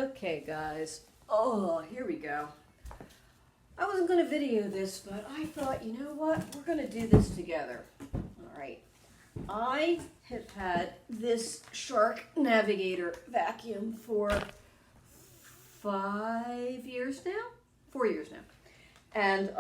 Okay, guys. Oh, here we go. I wasn't going to video this, but I thought, you know what? We're going to do this together. All right. I have had this Shark Navigator vacuum for 5 years now? 4 years now. And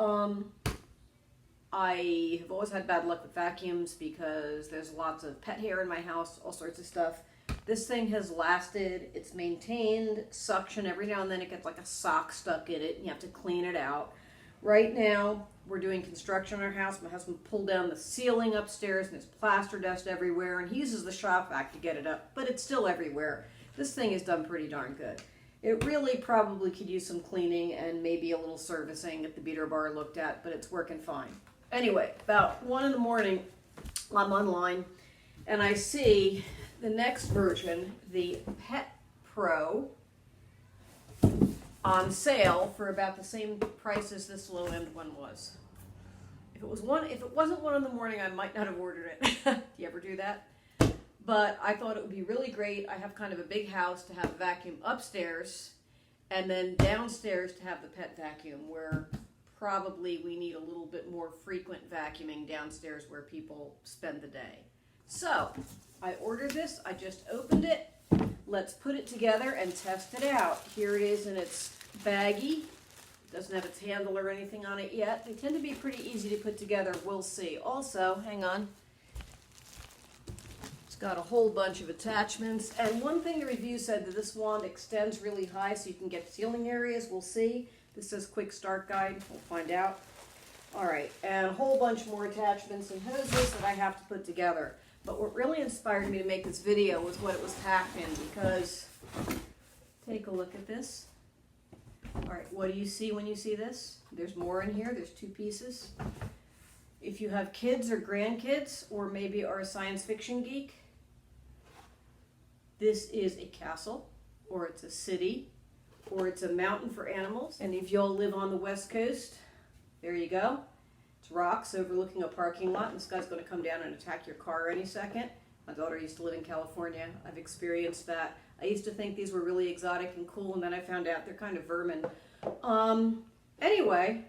I have always had bad luck with vacuums because there's lots of pet hair in my house, all sorts of stuff. This thing has lasted, it's maintained, suction. Every now and then it gets like a sock stuck in it and you have to clean it out. Right now, we're doing construction in our house. My husband pulled down the ceiling upstairs and there's plaster dust everywhere, and he uses the shop vac to get it up, but it's still everywhere. This thing is done pretty darn good. It really probably could use some cleaning and maybe a little servicing if the beater bar looked at, but it's working fine. Anyway, about 1 in the morning, I'm online and I see the next version, the Pet Pro, on sale for about the same price as this low-end one was. If it wasn't 1 in the morning, I might not have ordered it. Do you ever do that? But I thought it would be really great. I have kind of a big house to have a vacuum upstairs, and then downstairs to have the pet vacuum, where probably we need a little bit more frequent vacuuming downstairs where people spend the day. So I ordered this. I just opened it. Let's put it together and test it out. Here it is in its baggie. It doesn't have its handle or anything on it yet. They tend to be pretty easy to put together. We'll see. Also, hang on. It's got a whole bunch of attachments. And one thing the review said that this wand extends really high so you can get ceiling areas. We'll see. This says quick start guide. We'll find out. All right. And a whole bunch more attachments and hoses that I have to put together. But what really inspired me to make this video was what it was packed in, because take a look at this. All right, what do you see when you see this? There's more in here. There's 2 pieces. If you have kids or grandkids, or maybe are a science fiction geek, this is a castle, or it's a city, or it's a mountain for animals. And if y'all live on the West Coast, there you go. It's rocks overlooking a parking lot, and this guy's going to come down and attack your car any second. My daughter used to live in California. I've experienced that. I used to think these were really exotic and cool, and then I found out they're kind of vermin. Anyway,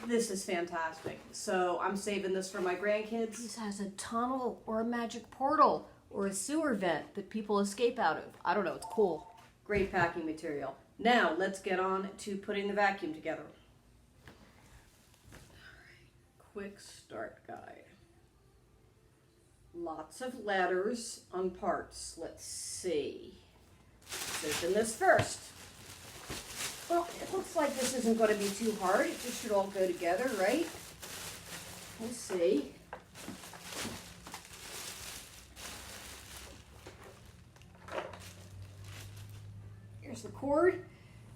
this is fantastic. So I'm saving this for my grandkids. This has a tunnel or a magic portal or a sewer vent that people escape out of. I don't know. It's cool. Great packing material. Now let's get on to putting the vacuum together. Quick start guide. Lots of letters on parts. Let's see. Let's open this first. Well, it looks like this isn't going to be too hard. It just should all go together, right? We'll see. Here's the cord.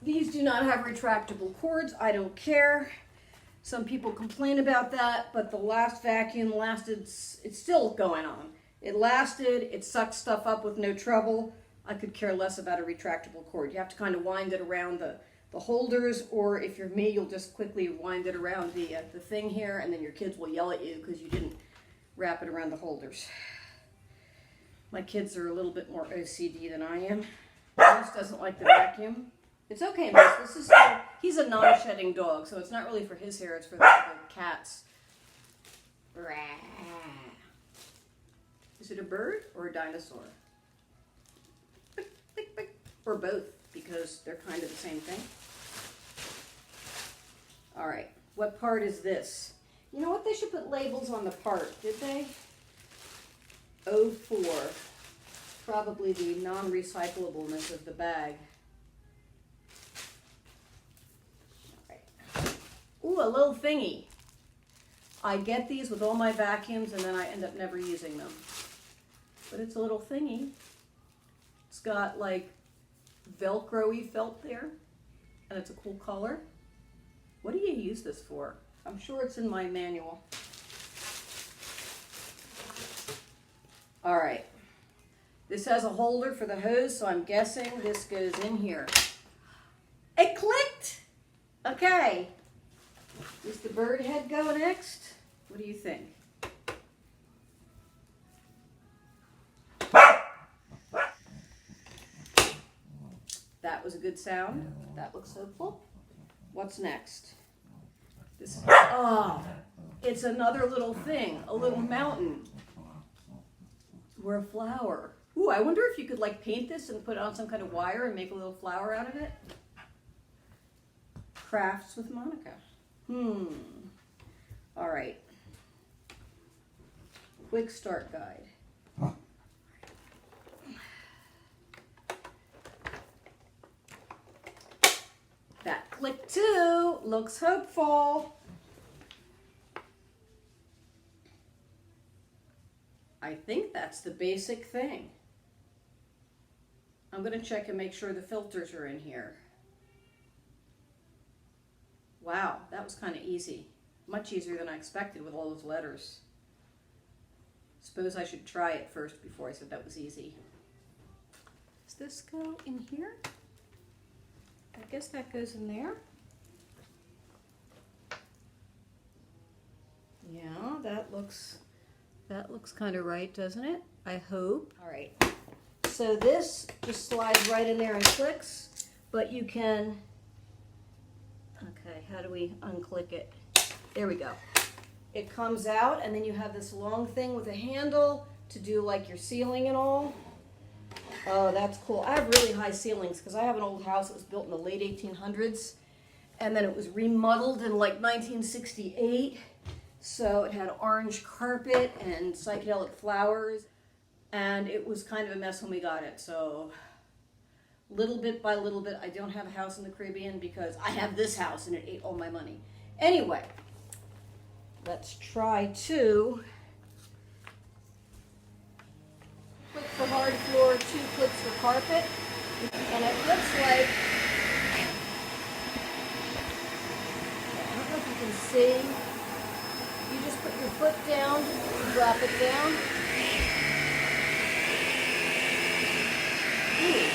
These do not have retractable cords. I don't care. Some people complain about that, but the last vacuum lasted, it's still going on. It lasted, it sucked stuff up with no trouble. I could care less about a retractable cord. You have to kind of wind it around the holders, or if you're me, you'll just quickly wind it around the thing here, and then your kids will yell at you because you didn't wrap it around the holders. My kids are a little bit more OCD than I am. Moose doesn't like the vacuum. It's okay, Moose. This is he's a non-shedding dog, so it's not really for his hair, it's for the cats. Is it a bird or a dinosaur? Or both, because they're kind of the same thing. All right, what part is this? You know what? They should put labels on the part, did they? 04. Probably the non-recyclableness of the bag. Ooh, a little thingy. I get these with all my vacuums and then I end up never using them. But it's a little thingy. It's got like Velcro-y felt there. And it's a cool color. What do you use this for? I'm sure it's in my manual. All right. This has a holder for the hose, so I'm guessing this goes in here. It clicked! Okay. Does the bird head go next? What do you think? That was a good sound. That looks hopeful. What's next? This is, oh, it's another little thing, a little mountain. Or a flower. Ooh, I wonder if you could like paint this and put it on some kind of wire and make a little flower out of it. Crafts with Monica. All right. Quick start guide. That click too. Looks hopeful. I think that's the basic thing. I'm going to check and make sure the filters are in here. Wow, that was kind of easy. Much easier than I expected with all those letters. Suppose I should try it first before I said that was easy. Does this go in here? I guess that goes in there. Yeah, that looks kind of right, doesn't it? I hope. All right. So this just slides right in there and clicks, but you can, okay, how do we unclick it? There we go. It comes out, and then you have this long thing with a handle to do like your ceiling and all. Oh, that's cool. I have really high ceilings because I have an old house that was built in the late 1800s, and then it was remodeled in like 1968. So it had orange carpet and psychedelic flowers, and it was kind of a mess when we got it. So little bit by little bit, I don't have a house in the Caribbean because I have this house and it ate all my money. Anyway, let's try to click for hard floor, 2 clicks for carpet, and it looks like, I don't know if you can see, you just put your foot down, drop it down. Ooh.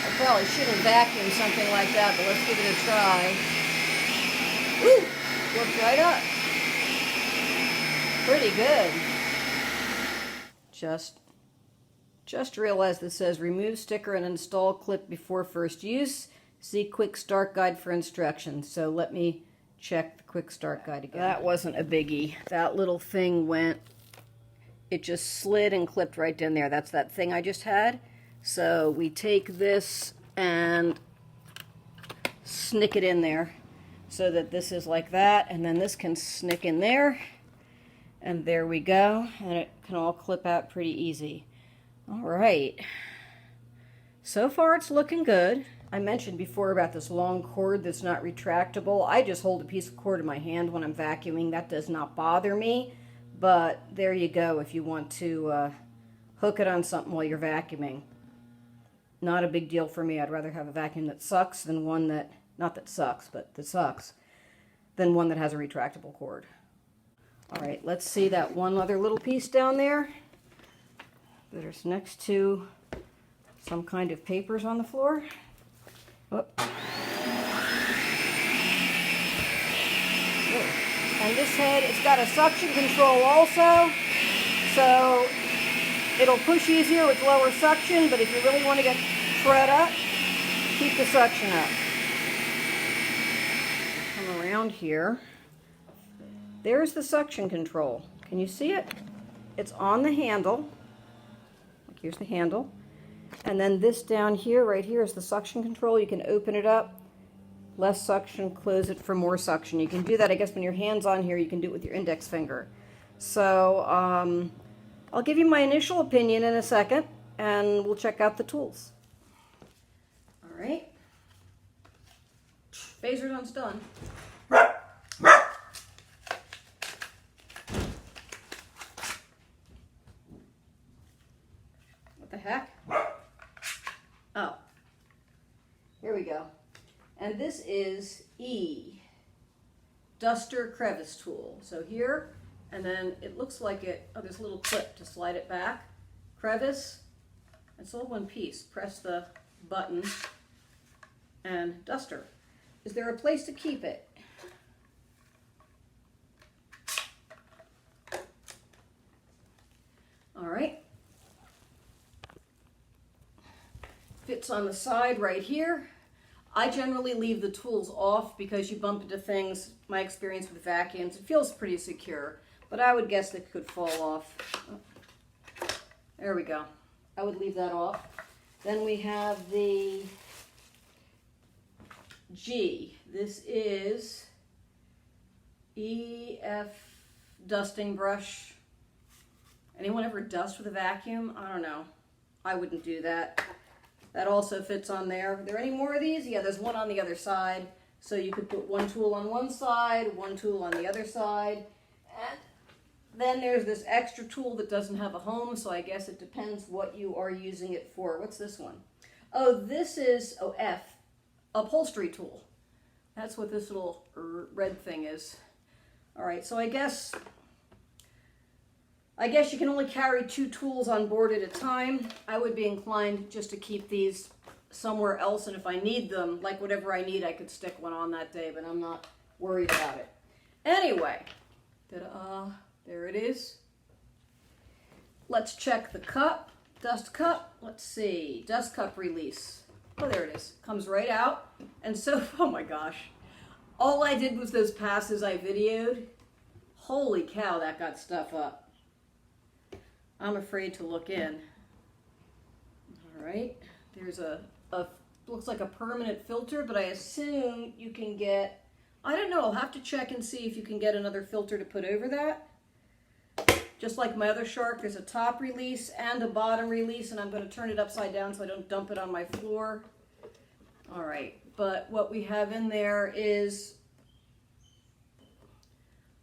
I probably shouldn't vacuum something like that, but let's give it a try. Woo! Worked right up. Pretty good. Just realized this says remove sticker and install clip before first use. See quick start guide for instructions. So let me check the quick start guide again. That wasn't a biggie. That little thing went, it just slid and clipped right in there. That's that thing I just had. So we take this and snick it in there so that this is like that, and then this can snick in there, and there we go, and it can all clip out pretty easy. All right, so far it's looking good. I mentioned before about this long cord that's not retractable. I just hold a piece of cord in my hand when I'm vacuuming. That does not bother me, but there you go if you want to hook it on something while you're vacuuming. Not a big deal for me. I'd rather have a vacuum that sucks than one that, not that sucks, but that sucks, than one that has a retractable cord. All right, let's see that one other little piece down there that is next to some kind of papers on the floor. Whoop. And this head, it's got a suction control also, so it'll push easier with lower suction, but if you really want to get shred up, keep the suction up. Come around here. There's the suction control. Can you see it? It's on the handle. Like here's the handle. And then this down here, right here, is the suction control. You can open it up. Less suction, close it for more suction. You can do that, I guess, when your hand's on here, you can do it with your index finger. So, I'll give you my initial opinion in a second, and we'll check out the tools. All right. Phaser gun's done. What the heck? Oh. Here we go. And this is E, Duster Crevice Tool. So here, and then it looks like it, oh, there's a little clip to slide it back. Crevice, it's all one piece. Press the button, and duster. Is there a place to keep it? fits on the side right here. I generally leave the tools off because you bump into things. My experience with vacuums, it feels pretty secure, but I would guess they could fall off. Oh, there we go. I would leave that off. Then we have the G. This is EF dusting brush. Anyone ever dust with a vacuum? I don't know. I wouldn't do that. That also fits on there. Are there any more of these? Yeah, there's one on the other side. So you could put one tool on one side, one tool on the other side. And then there's this extra tool that doesn't have a home, so I guess it depends what you are using it for. What's this one? Oh, this is, F, upholstery tool. That's what this little red thing is. All right, so I guess you can only carry 2 tools on board at a time. I would be inclined just to keep these somewhere else, and if I need them, like whatever I need, I could stick one on that day, but I'm not worried about it. Anyway, there it is. Let's check the cup, dust cup. Let's see, dust cup release. Oh, there it is. Comes right out. And so, oh my gosh, all I did was those passes I videoed. Holy cow, that got stuff up. I'm afraid to look in. All right, there's a looks like a permanent filter, but I assume you can get, I don't know, I'll have to check and see if you can get another filter to put over that. Just like my other Shark, there's a top release and a bottom release, and I'm going to turn it upside down so I don't dump it on my floor. All right, but what we have in there is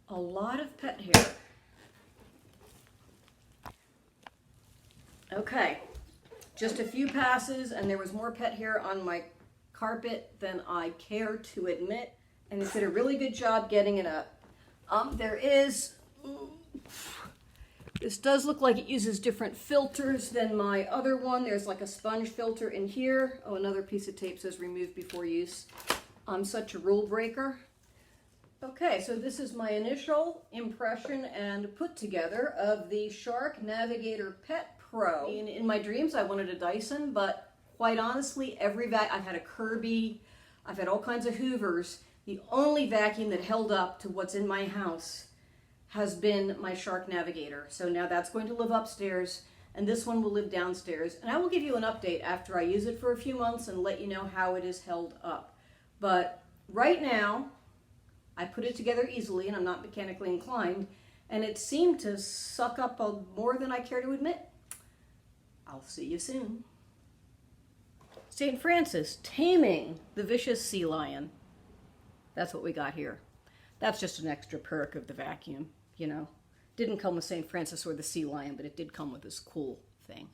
a lot of pet hair. Okay, just a few passes, and there was more pet hair on my carpet than I care to admit, and it did a really good job getting it up. This does look like it uses different filters than my other one. There's like a sponge filter in here. Oh, another piece of tape says remove before use. I'm such a rule breaker. Okay, so this is my initial impression and put together of the Shark Navigator Pet Pro. In my dreams, I wanted a Dyson, but quite honestly, I've had a Kirby, I've had all kinds of Hoovers. The only vacuum that held up to what's in my house has been my Shark Navigator. So now that's going to live upstairs, and this one will live downstairs. And I will give you an update after I use it for a few months and let you know how it is held up. But right now, I put it together easily, and I'm not mechanically inclined, and it seemed to suck up more than I care to admit. I'll see you soon. St. Francis, taming the vicious sea lion. That's what we got here. That's just an extra perk of the vacuum, you know. Didn't come with St. Francis or the sea lion, but it did come with this cool thing.